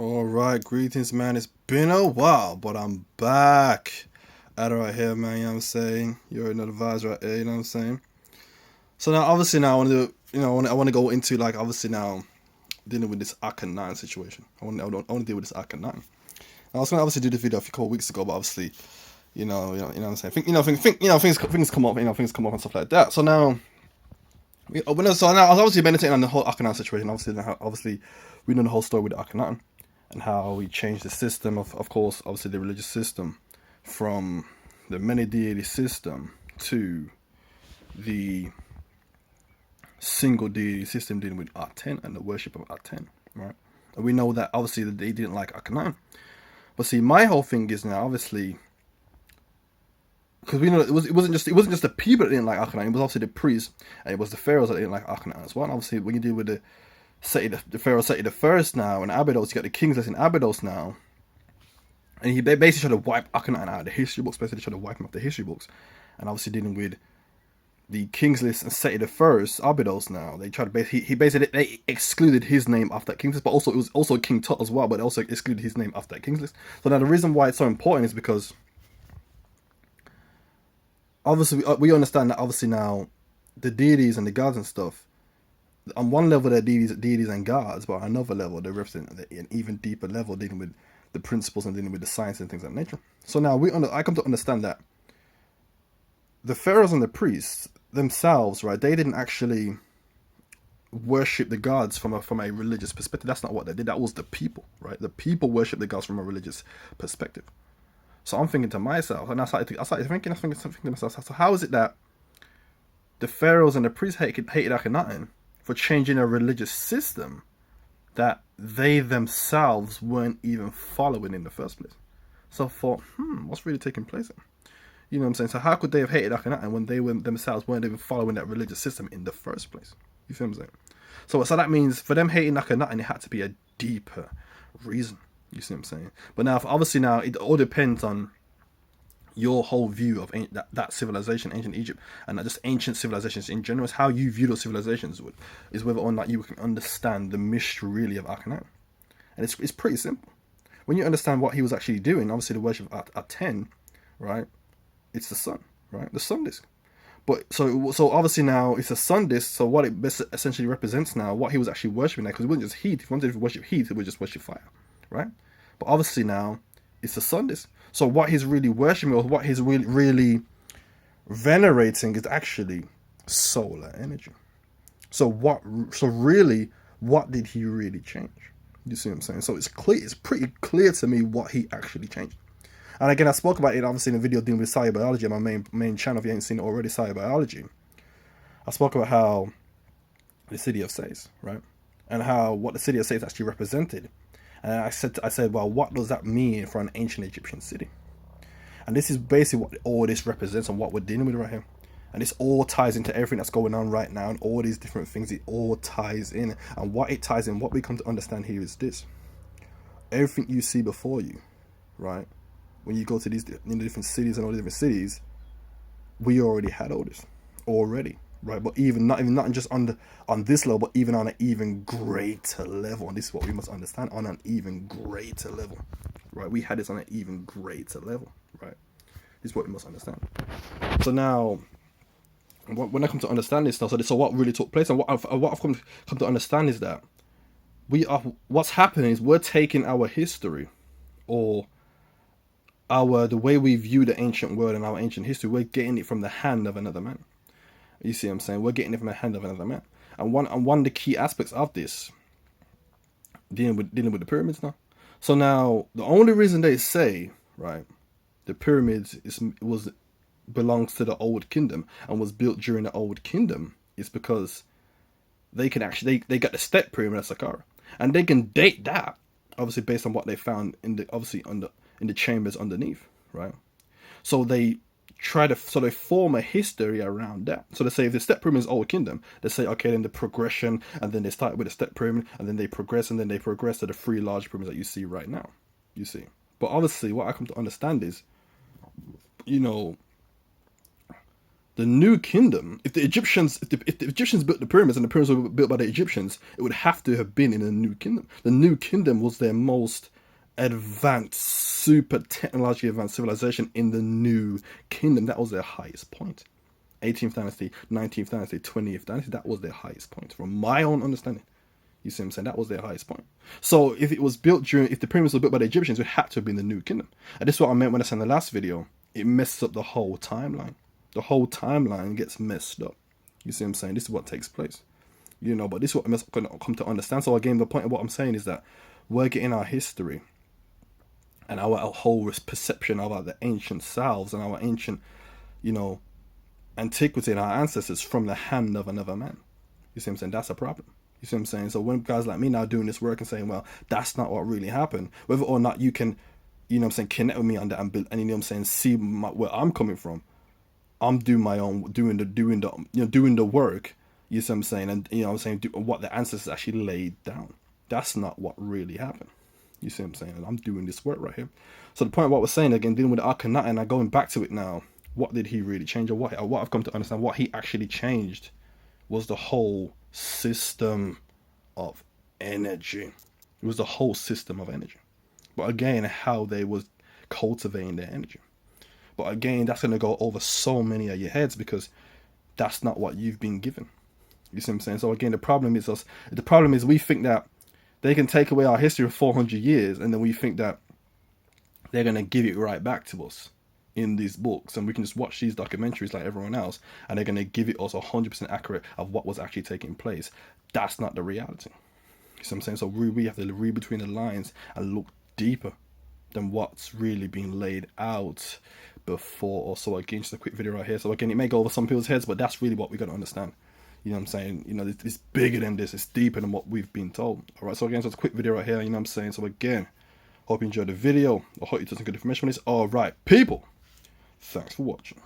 All right, greetings, man. It's been a while, but I'm back at it right here, man. You know what I'm saying? You're an advisor right here, you know what I'm saying? So now, obviously, now I want to do, I want to go into like obviously now dealing with this Akhenaten situation. I want to deal with this Akhenaten. I was gonna obviously do the video a couple of weeks ago, but obviously, you know what I'm saying? Things come up, things come up and stuff like that. So now, so now I was obviously meditating on the whole Akhenaten situation. Obviously, we know the whole story with Akhenaten and how he changed the system of course, obviously the religious system from the many deity system to the single deity system dealing with Aten and the worship of Aten, right? And we know that obviously that they didn't like Akhenaten. But see, my whole thing is now obviously because we know it wasn't just the people that didn't like Akhenaten. It was obviously the priests and it was the pharaohs that didn't like Akhenaten as well. And obviously, when you deal with the Pharaoh Seti the first now and Abydos, you got the kings that's in Abydos now, and he basically tried to wipe Akhenaten out of the history books. Basically, tried to wipe him off the history books, and obviously dealing with the kings list and Seti the first Abydos now. They tried to they excluded his name off that kings list, but also it was also King Tut as well, but they also excluded his name off that kings list. So now the reason why it's so important is because obviously we understand that obviously now the deities and the gods and stuff, on one level they're deities and gods, but on another level they represent an even deeper level dealing with the principles and dealing with the science and things of that nature. So now I come to understand that the pharaohs and the priests themselves, right, they didn't actually worship the gods from a religious perspective. That's not what they did. That was the people, right? The people worship the gods from a religious perspective. So I'm thinking to myself, and I started thinking to myself, so how is it that the pharaohs and the priests hated Akhenaten for changing a religious system that they themselves weren't even following in the first place? So I thought, what's really taking place here? You know what I'm saying? So how could they have hated Akhenaten when they themselves weren't even following that religious system in the first place? You feel what I'm saying? So that means for them hating Akhenaten, it had to be a deeper reason. You see what I'm saying? But now, obviously now, it all depends on your whole view of that civilization, ancient Egypt, and just ancient civilizations in general. Is how you view those civilizations is whether or not you can understand the mystery really of Akhenaten. And it's pretty simple. When you understand what he was actually doing, obviously the worship of Aten, right? It's the sun, right? The sun disk. But so obviously now it's a sun disk. So what it essentially represents now, what he was actually worshiping now, because it wasn't just heat. If he wanted to worship heat, he would just worship fire, right? But obviously now it's a sun disk. So what he's really worshiping, or what he's really venerating, is actually solar energy. So really, what did he really change? You see what I'm saying? So it's pretty clear to me what he actually changed. And again, I spoke about it obviously in a video dealing with cyberbiology on my main channel. If you haven't seen it already, cyberbiology. I spoke about how the city of Sais, right, and how what the city of Sais actually represented. And I said, well, what does that mean for an ancient Egyptian city? And this is basically what all this represents and what we're dealing with right here. And this all ties into everything that's going on right now and all these different things. It all ties in. And what it ties in, what we come to understand here is this. Everything you see before you, right, when you go to these different cities and all the different cities, we already had all this already, right? But even not just on this level, but even on an even greater level. And this is what we must understand, on an even greater level, right? We had this on an even greater level, right? This is what we must understand. So now, when I come to understand this now, so what really took place, and what I've come to understand is that what's happening is we're taking our history, or the way we view the ancient world and our ancient history, we're getting it from the hand of another man. You see what I'm saying? We're getting it from the hand of another man. And one of the key aspects of this, dealing with the pyramids now. So now the only reason they say, right, the pyramids belongs to the old kingdom and was built during the old kingdom is because they got the step pyramid at Saqqara, and they can date that obviously based on what they found in the chambers underneath, right? So they form a history around that. So they say if the step pyramid is old kingdom, they say, okay, then the progression, and then they start with the step pyramid, and then they progress to the three large pyramids that you see right now. You see. But obviously what I come to understand is, The new kingdom, if the Egyptians built the pyramids and the pyramids were built by the Egyptians, it would have to have been in the new kingdom. The new kingdom was their most advanced, super technologically advanced civilization in the new kingdom. That was their highest point. 18th dynasty, 19th dynasty, 20th dynasty, that was their highest point, from my own understanding. You see what I'm saying? That was their highest point. So if it was built if the pyramids were built by the Egyptians, it had to have been the new kingdom. And this is what I meant when I said in the last video. It messes up the whole timeline. The whole timeline gets messed up. You see what I'm saying? This is what takes place. You know, but this is what I'm going to come to understand. So again, the point of what I'm saying is that we're getting our history and our whole perception of the ancient selves and our ancient, you know, antiquity and our ancestors from the hand of another man. You see what I'm saying? That's a problem. You see what I'm saying? So when guys like me now doing this work and saying, well, that's not what really happened, whether or not you can, you know what I'm saying, connect with me on that and you know what I'm saying, see where I'm coming from. I'm doing my own, doing the work. You see what I'm saying? And you know what I'm saying, what the ancestors actually laid down. That's not what really happened. You see what I'm saying? And I'm doing this work right here. So the point of what we're saying again, dealing with the Akhenaten, and going back to it now, what did he really change, or what I've come to understand, what he actually changed was the whole system of energy. It was the whole system of energy. But again, how they was cultivating their energy. But again, that's going to go over so many of your heads because that's not what you've been given. You see what I'm saying? So again, the problem is we think that they can take away our history of 400 years and then we think that they're going to give it right back to us in these books, and we can just watch these documentaries like everyone else and they're going to give it us 100% accurate of what was actually taking place. That's not the reality. You see what I'm saying? So we have to read between the lines and look deeper than what's really been laid out before. So again, just a quick video right here. So again, it may go over some people's heads, but that's really what we got to understand. You know what I'm saying? You know, it's bigger than this. It's deeper than what we've been told. All right. So again, so it's a quick video right here. You know what I'm saying? So again, hope you enjoyed the video. I hope you took some good information from this. All right, people. Thanks for watching.